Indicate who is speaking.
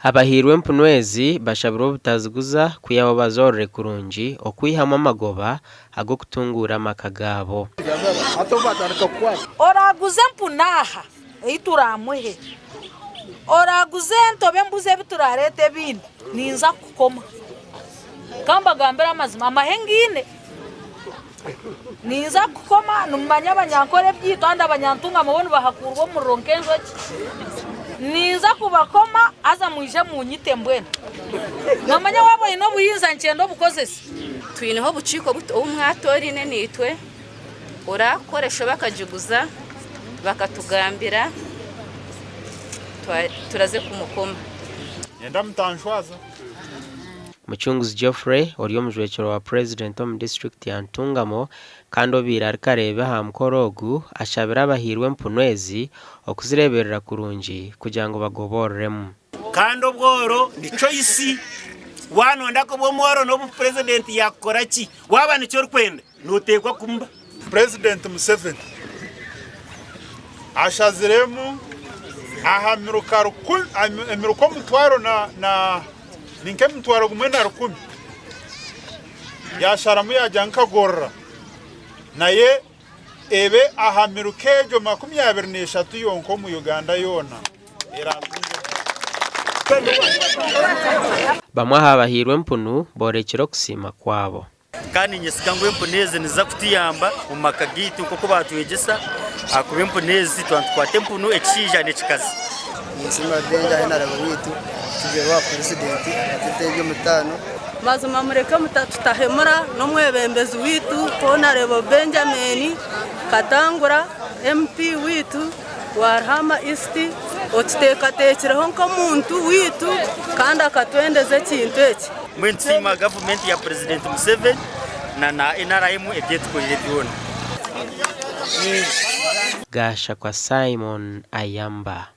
Speaker 1: Abahirwe mpunwezi bashabura butaziguza kuyabo bazorre kurunji okwihama amagoba ago kutungura amakagabo.
Speaker 2: Oraguze mpunaha ituramwehe. Oraguze ntobe mbuze biturarete bindi ninza kukoma. Kamba gambera amazima amahengine. Ninza kukoma numanya abanyankore byitanda abanyantunga mubone bahakurwa mu ronkenzo ki. Ninza kubakoma aza muje mu nyite mbwene. Namanya wabo ino buyinza ncendo bukozese.
Speaker 3: Twineho buciko buto umwatori ne nitwe. Urakoresha bakajuguza bakatugambira turaze kumukoma.
Speaker 4: Yenda mutanshwaza.
Speaker 1: Muchunguzi Geoffrey oriyo mujwekero wa president of district ya Ntungamo kandi obira arkarebe ha mukorogu ashabira abahirwe mpunwezi okuzireberera kurunji kugira ngo bagoborremu.
Speaker 5: Kandi obworo ni choice wanonda ko bomworo no president yakora ki waba ni cyo rukwenda nutekwa kumba
Speaker 4: President Museveni ashaziremu ahamiruka rukul amiruko mutwaro na ninke mutwaro gumwenda rukumi yasharamu yajanka gorra naye ebe ahamirukejo 23 yonko mu Uganda yona
Speaker 1: bamwe abahirwe mpunu borekero kusima kwabo
Speaker 6: kandi nyesikangwe mpuneze niza kutiyamba mu makagitu kuko batwegesa akube mpunezi twantukwate mpunu ekija n'ekikazi
Speaker 7: Nsima Benja ina rabitu tugewa president atete mutano
Speaker 3: mazuma mureka mutatahemura no mwebembezi witu kona rebo Benjamin Katangura MP witu warhama East otitekatekeraho nk'omuntu witu kandi akatwendeze kintu eki
Speaker 6: mwintima government ya President Museveni na NRM ebyetkolere byona
Speaker 1: Gasha kwa Simon Ayamba.